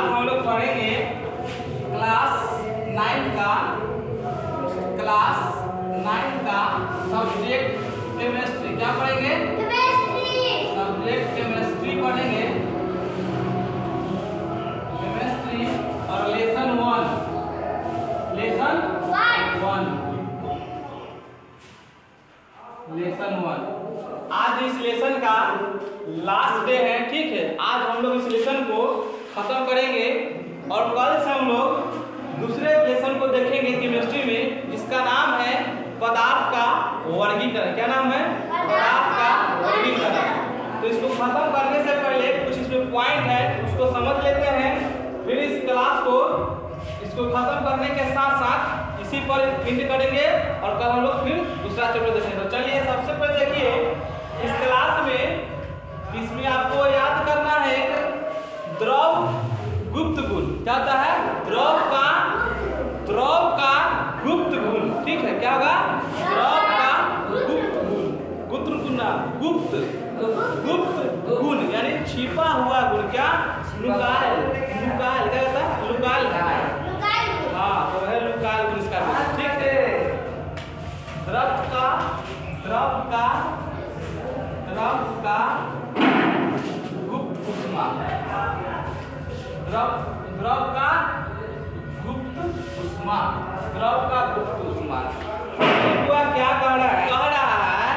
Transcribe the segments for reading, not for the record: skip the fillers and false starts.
आज हम लोग पढ़ेंगे क्लास 9 का सब्जेक्ट केमिस्ट्री। क्या पढ़ेंगे? सब्जेक्ट केमिस्ट्री पढ़ेंगे। केमिस्ट्री और लेसन 1 आज इस लेसन का लास्ट डे है, ठीक है। आज हम लोग इस लेसन को खत्म करेंगे और कल से हम लोग दूसरे लेसन को देखेंगे केमिस्ट्री में, जिसका नाम है पदार्थ का वर्गीकरण। क्या नाम है? पदार्थ का वर्गीकरण। तो इसको खत्म करने से पहले कुछ इसमें पॉइंट है, उसको समझ लेते हैं। फिर इस क्लास को इसको खत्म करने के साथ साथ इसी पर एंड करेंगे और कल हम लोग फिर दूसरा चैप्टर देखेंगे। तो चलिए सबसे पहले देखिए इस क्लास में, इसमें आपको याद करना है द्रव गुप्त गुण। क्या होता है? द्रव का गुप्त गुण, ठीक है। क्या होगा? द्रव का गुप्त गुण यानी छिपा हुआ गुण। क्या? लुकायल। क्या कहता है? लुकायल। हाँ, तो है लुकायल गुण इसका, ठीक है। द्रव का गुप्त ऊष्मा। द्रव का गुप्त ऊष्मा। क्या कह रहा है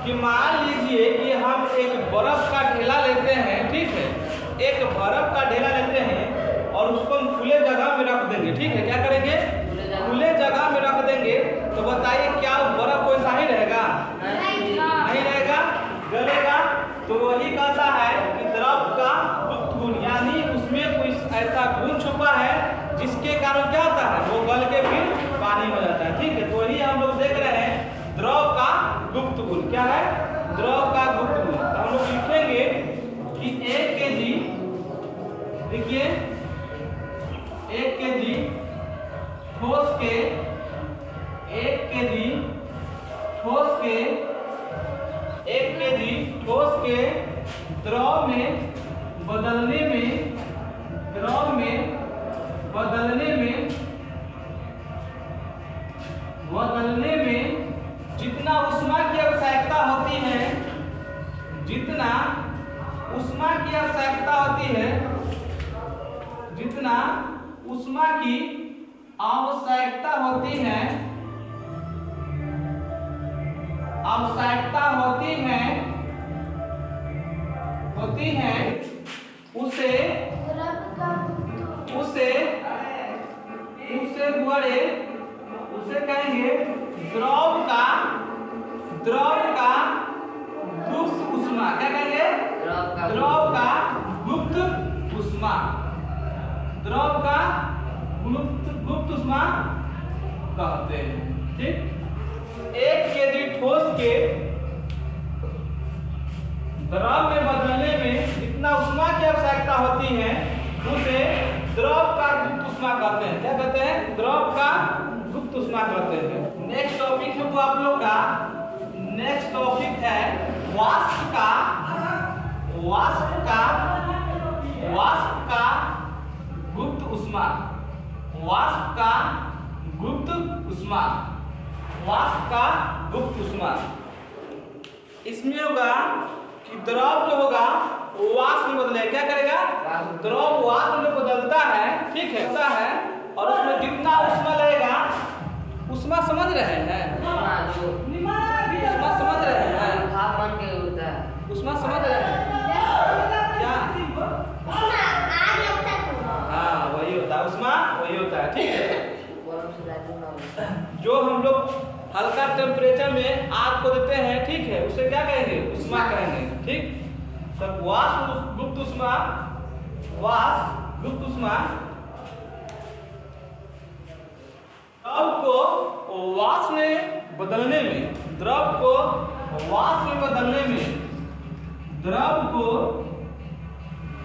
कि मान लीजिए कि हम एक बर्फ का ढेला लेते हैं, ठीक है। एक बर्फ का ढेला लेते हैं और उसको हम खुले जगह में रख देंगे, ठीक है। क्या करेंगे? खुले जगह में रख देंगे। तो बताइए क्या बर्फ वैसा ही रहेगा? नहीं रहेगा, गलेगा। तो वही कहता है कि द्रव का गुप्त गुण, यानी उसमें कोई ऐसा गुण छुपा है जिसके कारण क्या होता है, वो गल के फिर पानी हो जाता है, ठीक है। तो वही हम लोग देख रहे हैं द्रव का गुप्त गुण। क्या है? द्रव का गुप्त गुण। तो हम लोग लिखेंगे कि 1 kg, देखिए 1 kg ठोस के 1 kg ठोस के द्रव में बदलने में जितना ऊष्मा की आवश्यकता होती है, जितना ऊष्मा की आवश्यकता होती है उसे कहेंगे द्रव का गुप्त ऊष्मा। क्या कहेंगे? द्रव का गुप्त ऊष्मा। द्रव का गुप्त ऊष्मा कहते हैं, ठीक। 1 kg ठोस के द्रव में बदलने में जितना ऊष्मा की आवश्यकता होती है उसे द्रव का गुप्त ऊष्मा कहते हैं। क्या कहते हैं? द्रव का गुप्त ऊष्मा कहते हैं। नेक्स्ट टॉपिक है वो आप लोग का, नेक्स्ट टॉपिक है वाष्प का गुप्त ऊष्मा। इसमें होगा कि द्रव जो होगा वो वाष्प में बदलेगा। क्या करेगा? द्रव वाष्प में बदलता है, ठीक है, और उसमें जितना ऊष्मा लगेगा, ऊष्मा समझ रहे हैं? ऊष्मा समझ रहे हैं? ऊष्मा समझ रहे हैं क्या? हाँ, वही होता है ऊष्मा, वही होता है, ठीक है। जो हम लोग हल्का टेम्परेचर में आग को देते हैं, ठीक है, उसे क्या कहेंगे? ऊष्मा कहेंगे, ठीक। तब वाष्प गुप्त ऊष्मा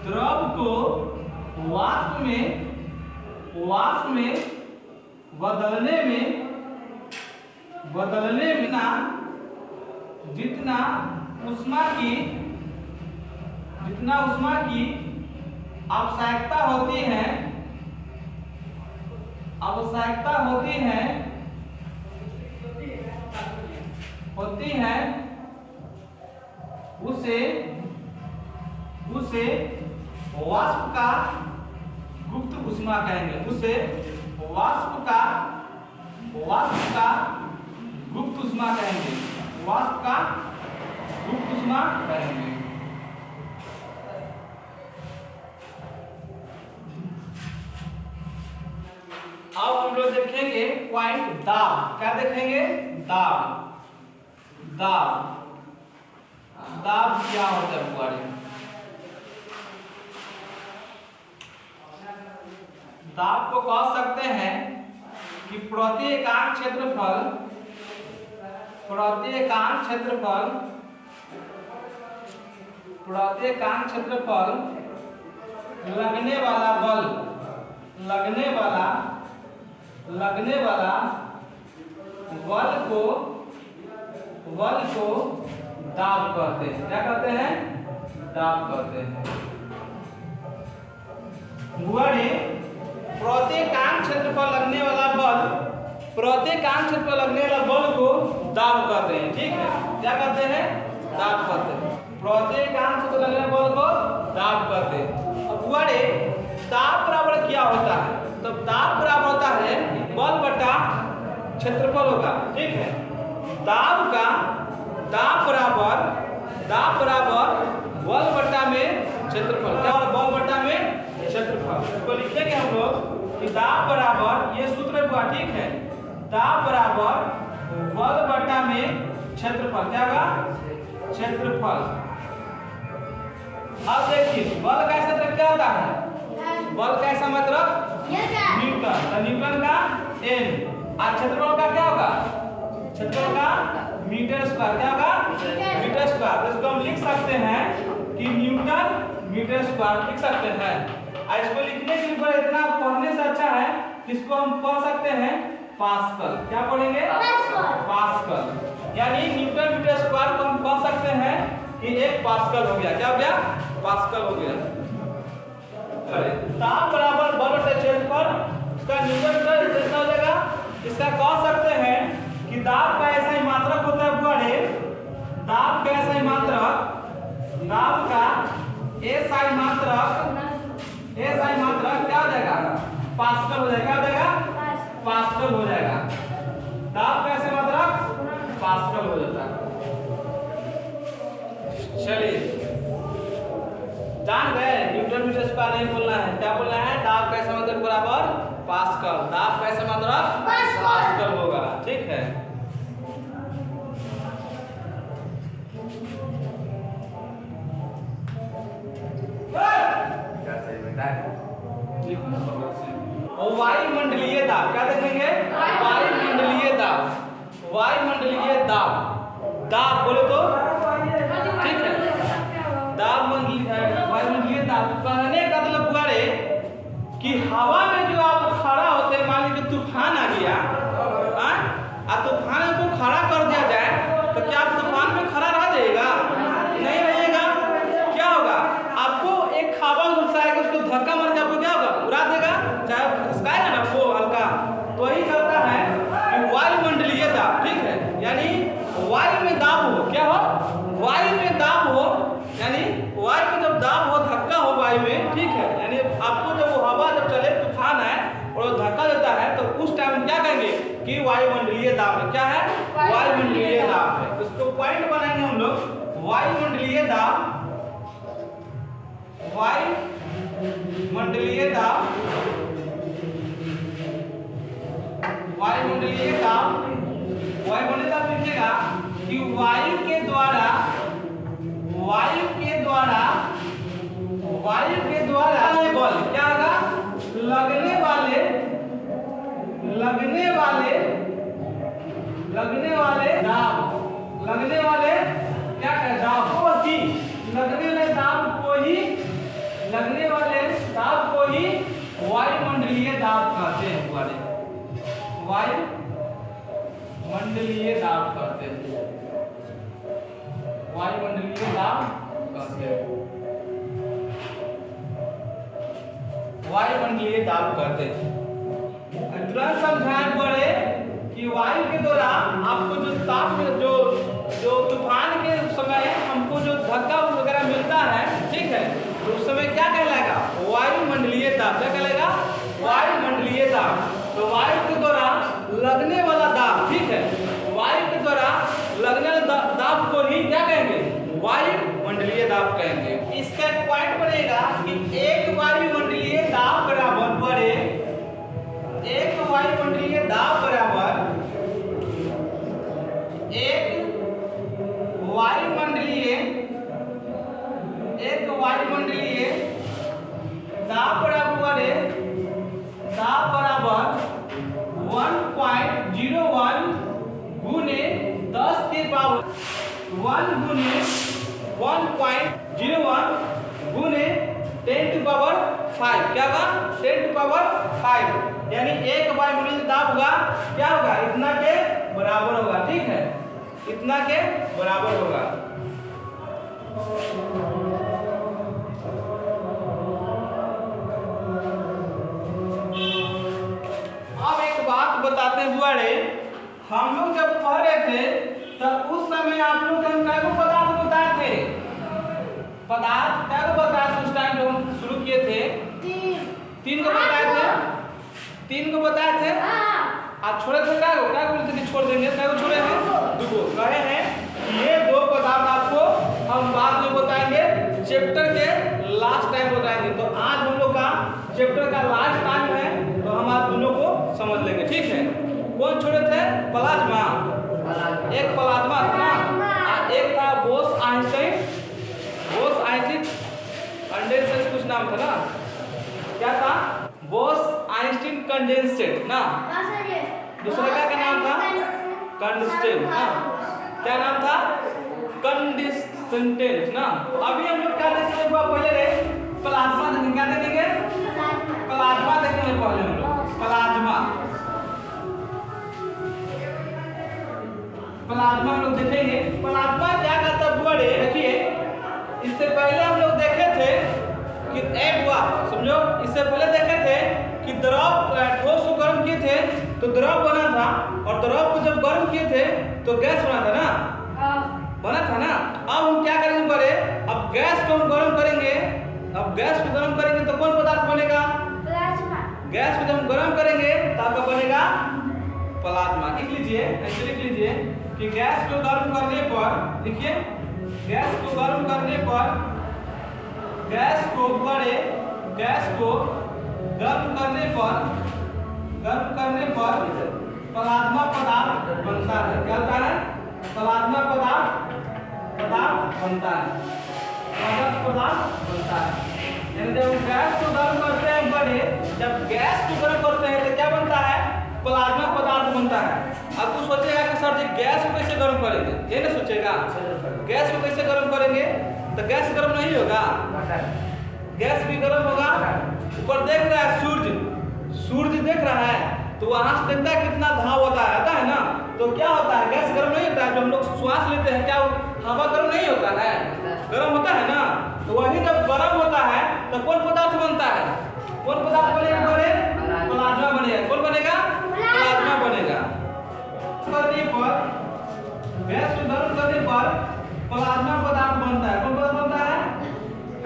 द्रव को वाष्प में बदलने में ना जितना ऊष्मा की आवश्यकता होती है उसे वाष्प का गुप्त ऊष्मा कहेंगे। उसे वाष्प का गुप्त ऊष्मा कहेंगे। वाष्प का गुप्त ऊष्मा कहेंगे। अब हम लोग देखेंगे पॉइंट दाब। क्या देखेंगे? दाब क्या होता है फुहारे? दाब को कह सकते हैं कि प्रति एकांक क्षेत्रफल लगने वाला बल को दाब कहते हैं। क्या कहते हैं? दाब कहते हैं। फुहारे प्रति एकांक क्षेत्रफल लगने वाला बल को दाब कहते हैं। ठीक है, क्या कहते हैं? दाब कहते हैं। प्रति एकांक क्षेत्रफल लगने वाले बल को दाब कहते हैं। अब फुहारे दाब बराबर क्या होता है? तो दाब बराबर होता है बल बटा क्षेत्रफल होगा। ठीक है, दाब बराबर बल बटा में क्षेत्रफल। क्या होगा? बल बटा में क्षेत्रफल। इसको लिखेंगे हम लोग कि दाब बराबर, ये सूत्र हुआ। ठीक है, दाब बराबर बल बटा में क्षेत्रफल। क्या होगा? क्षेत्रफल। अब देखिए बल का सूत्र क्या होता है? बल का ऐसा मतलब न्यूटन। तो न्यूटन का n और क्षेत्रफल का क्या होगा? क्षेत्रफल का मीटर स्क्वायर। क्या होगा? Metre square. तो इसको हम लिख सकते हैं कि न्यूटन मीटर स्क्वायर लिख सकते हैं। और इसको लिखने के लिए इतना पढ़ने से अच्छा है, इसको हम पढ़ सकते हैं पास्कल। क्या पढ़ेंगे? पास्कल। यानी न्यूटन मीटर स्क्वायर को हम पढ़ सकते हैं कि 1 पास्कल हो गया। क्या हो गया? पास्कल हो गया। दाब बराबर बल बटा क्षेत्रफल, इसका न्यूटन मीटर कितना हो जाएगा? इसका कह सकते हैं कि दाब का ऐसा ही मात्रक होता है फुहारे। दाब का ऐसा ही मात्रक क्या हो जाएगा? पास्कल हो जाएगा। क्या हो जाएगा? पास्कल हो जाएगा। दाब का ऐसा मात्रक पास्कल हो जाता है। चलिए जान गए, न्यूटन मीटर स्क्वायर नहीं बोलना है। क्या बोलना है? दाब का ऐसा मात्रक बराबर पास्कल। दाब का ऐसा मात्रक पास्कल होगा। ठीक है, वायुमंडलीय दाब। क्या देखेंगे? वायुमंडलीय दाब। दाब बोले तो ठीक है, वायुमंडलीय दाब कहने का मतलब फुहारे कि हवा में जो आप खड़ा होते हैं, मान लीजिए तूफान आ गया और तूफान को खड़ा कर दिया जाए, तो क्या आप तूफान में खड़ा रह जाएगा? नहीं रहिएगा। क्या होगा? आपको एक हवा घुसाएगा, उसको धक्का मार के आपको क्या होगा? उड़ा देगा, चाहे खसकाएगा ना आपको हल्का। तो वही चलता है कि वायुमंडलीय दाब। ठीक है, यानी वायु में दाब हो। क्या हो? वायु में दाब हो, यानी वायु में जब दाब हो, धक्का हो वायु में। ठीक है, यानी आपको जब वो हवा जब चले, तूफान है और धक्का देता है, तो उस टाइम क्या कहेंगे कि वायुमंडलीय दाब है। क्या है? वायुमंडलीय दाब है। इसको पॉइंट बनाएंगे हम लोग। वायुमंडलीय दाब वायुमंडलीय दाब लिखेगा कि वायु के द्वारा बल क्या होगा? लगने वाले दाब, लगने वाले क्या कहते? दाब को ही, लगने वाले दाब को ही वायुमंडलीय दाब कहते हैं। वायुमंडलीय दाब कहते हैं। वायुमंडलीय दाब कहते हैं। वायुमंडलीय दाब कहते हैं। तुरंत समझाएं पड़े कि वायु के द्वारा आपको जो ताप जो तूफान के समय हमको जो धक्का वगैरह मिलता है, ठीक है, तो उस समय क्या कहलाएगा? वायुमंडलीय दाब। क्या कहलाएगा? वायुमंडलीय दाब। तो वायु के द्वारा लगने वाला दाब, ठीक है, वायु के द्वारा लगने वाला दाब को ही क्या कहेंगे? वायुमंडलीय दाब कहेंगे। इसका एक पॉइंट बनेगा कि एक वायुमंडलीय दाब बराबर पड़े, एक वायुमंडलीय दाब बराबर एक वायुमंडलीय दाब बराबर 1.01 गुने 10 के पावर 1 गुने 1.01 गुने 10 की पावर 5। क्या होगा? 10 की पावर 5, यानी एक वायुमंडलीय दाब होगा, क्या होगा? इतना के बराबर होगा, ठीक है, इतना के बराबर होगा। अब एक बात बताते हैं बुआड़े, हम लोग जब पढ़ रहे थे तब उस समय आप लोग को हम कैसे पदार्थ बताए थे? पदार्थ क्या को बताए थे उस टाइम जब हम शुरू किए थे? तीन को बताए थे। 3 को बताए थे। आप छोड़े थे क्या बोलते थे? छोड़ देंगे। क्या को छोड़े हैं? 2 को। कहे हैं ये 2 पदार्थ आपको हम बाद में बताएंगे, चैप्टर के लास्ट टाइम बताएंगे। तो आज हम लोग का चैप्टर का लास्ट टाइम है, तो हम आप दोनों को समझ लेंगे, ठीक है। कौन छोड़े थे? प्लाज्मा। एक प्लाज्मा था, एक था बोस आइंस्टाइन कंडेंसेट, कुछ नाम था ना, क्या था? बोस आइंस्टाइन कंडेंसेट ना। दूसरे का क्या नाम था? कंडेंसेट ना। क्या नाम था? कंडेंसेट ना। अभी हम लोग क्या देखेंगे? पहले रे प्लाज्मा देखेंगे। क्या देखेंगे? प्लाज्मा देखेंगे पहले हम लोग। प्लाज्मा हम लोग देखेंगे। प्लाज्मा क्या करता है बुआड़े? देखिए, इससे पहले हम लोग देखे थे कि एक हुआ, समझो, इससे पहले देखे थे कि द्रव ठोस को गर्म किए थे तो द्रव बना था, और द्रव को जब गर्म किए थे तो गैस बना था ना, बना था ना। अब हम क्या करेंगे बड़े? अब गैस को हम गर्म करेंगे। अब गैस को गर्म करेंगे तो कौन पदार्थ बनेगा? प्लाज्मा। गैस को जब हम गर्म करेंगे तो आपका बनेगा प्लाज्मा। लिख लीजिए, ऐसे लिख लीजिए कि गैस को गर्म करने पर, देखिए, गैस को गर्म करने पर, गैस को गर्म करने पर प्लाज्मा पदार्थ बनता है। क्या होता है? प्लाज्मा पदार्थ बनता है। यानी जब गैस को गर्म करते हैं बड़े, जब गैस को गर्म करते हैं तो क्या बनता है? प्लाज्मा पदार्थ बनता है। अब तू सोचेगा कि सर जी गैस को कैसे गर्म करेंगे? ये ना सोचेगा, गैस को कैसे गर्म करेंगे? तो गैस गर्म नहीं होगा, गैस भी गर्म होगा। ऊपर देख रहा है सूर्य देख रहा है, तो वहां से देखता है कितना धाव होता है ना। तो क्या होता है? गैस गर्म नहीं होता है। जब हम लोग श्वास लेते हैं, क्या हवा गर्म नहीं होता है? गर्म होता है ना। तो वही जब गर्म होता है तो कौन पदार्थ बनता है? कौन पदार्थ बनेगा? प्लाज्मा बनेगा। कौन बनेगा? प्लाज्मा बनेगा। करने पर, गैस को गर्म करने पर प्लाज्मा पदार्थ बनता है। कौन पदार्थ बनता है?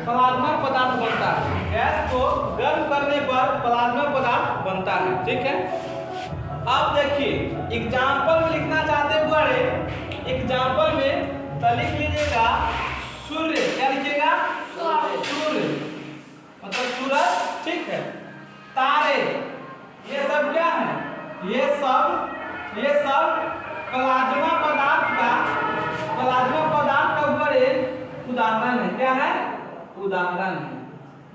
प्लाज्मा पदार्थ बनता है। गैस को गर्म करने पर प्लाज्मा पदार्थ बनता है, ठीक है। अब देखिए, एग्जाम्पल में लिखना चाहते हैं बड़े, एग्जाम्पल में तो लिख लीजिएगा सूर्य। क्या लिखिएगा? सूर्य मतलब सूरज, ठीक है। तारे, ये सब क्या है? ये सब प्लाज्मा पदार्थ का बड़े उदाहरण है। क्या है? उदाहरण है।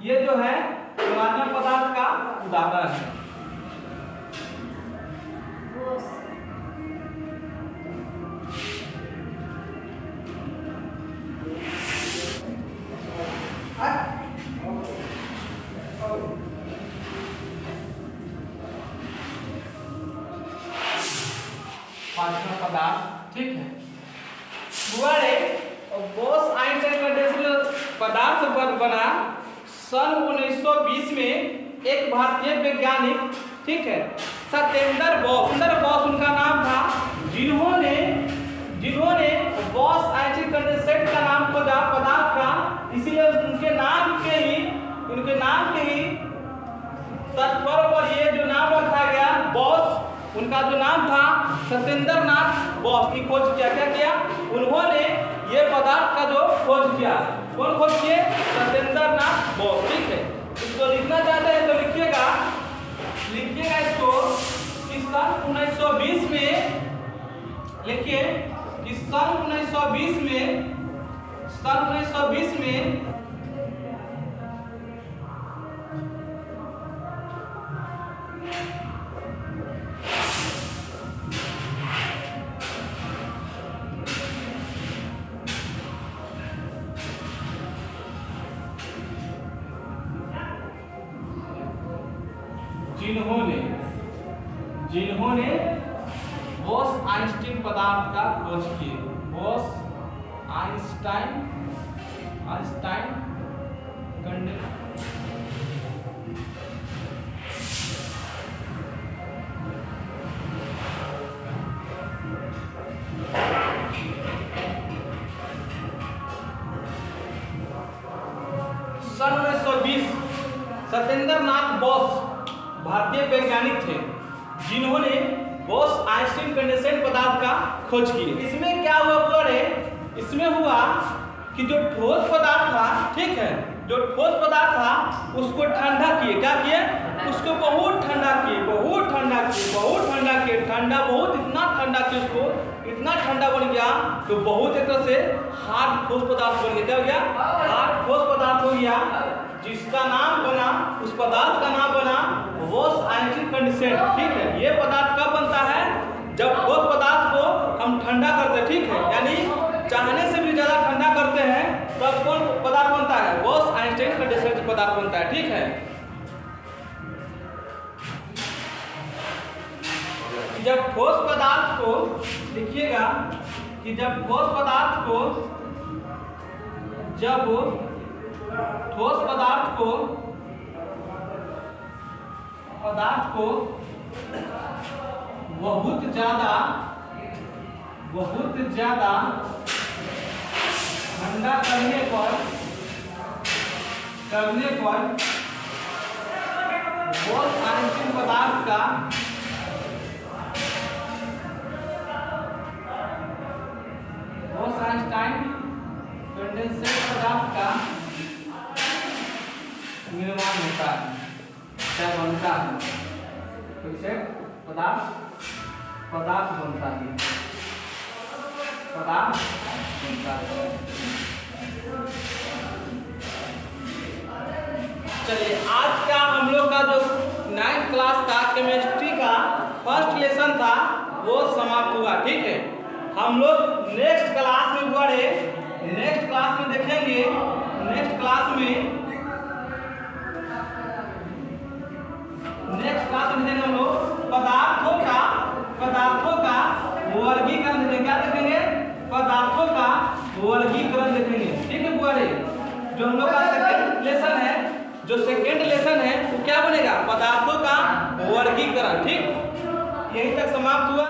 ये जो है प्लाज्मा पदार्थ का उदाहरण है। प्लाज्मा पदार्थ, ठीक है। बोस आइंस्टाइन कंडेंसेट पदार्थ बना सन 1920 में एक भारतीय वैज्ञानिक, ठीक है, सत्येंद्र बोस उनका नाम था, जिन्होंने बॉस आइंस्टीन कंडेंसेट का नाम खोजा पदार्थ का। इसीलिए उनके नाम के ही तत्पर पर ये जो नाम रखा गया बॉस, उनका जो नाम था सत्येंद्र नाथ बोस की खोज किया उन्होंने ये पदार्थ का जो खोज किया। कौन खोज किए? सत्येंद्र नाथ बोस, ठीक है। इसको लिखना चाहते हैं तो लिखिएगा इसको कि सन 1920 में, लिखिए कि सन 1920 में जिन्होंने बॉस आइंस्टीन पदार्थ का खोज किए, बॉस आइंस्टाइन सन 1920 सत्येंद्र नाथ बोस भारतीय वैज्ञानिक थे, जिन्होंने बॉस आइंस्टीन कंडेंसेट पदार्थ का खोज की। इसमें क्या हुआ इसमें हुआ कि जो ठोस पदार्थ था, ठीक है, जो ठोस पदार्थ था उसको ठंडा किए। क्या किए? उसको बहुत ठंडा किए, इतना ठंडा किए, उसको इतना ठंडा बन गया तो बहुत एक तरह से हार्ड ठोस पदार्थ बन गया। क्या हो गया? हार्ड ठोस पदार्थ हो गया, जिसका नाम बना, उस पदार्थ का नाम बना बॉस आइंस्टीन कंडेंसेट, ठीक है। ये पदार्थ कब बनता है? जब ठोस पदार्थ को हम ठंडा करते हैं, ठीक है, यानी चाहने से भी ज्यादा ठंडा करते हैं, तब कौन पदार्थ बनता है? बॉस आइंस्टीन कंडेंसेट पदार्थ बनता है, ठीक है। जब ठोस पदार्थ को, लिखिएगा कि जब ठोस पदार्थ को बहुत ज्यादा ठंडा करने पर बॉस आइंस्टीन पदार्थ का कंडेंसेट पदार्थ का निर्माण होता है, क्या बनता है? पदार्थ बनता है। चलिए, आज का हम लोग का जो 9th क्लास का केमिस्ट्री का फर्स्ट लेसन था वो समाप्त हुआ, ठीक है। हम लोग नेक्स्ट क्लास में देखेंगे, नेक्स्ट क्लास में देखेंगे हम लोग पदार्थों का वर्गीकरण देखेंगे। क्या देखेंगे? पदार्थों का वर्गीकरण देखेंगे, ठीक है बुआरे। जो हम लोग का सेकेंड लेसन है वो क्या बनेगा? पदार्थों का वर्गीकरण, ठीक। यहीं तक समाप्त हुआ।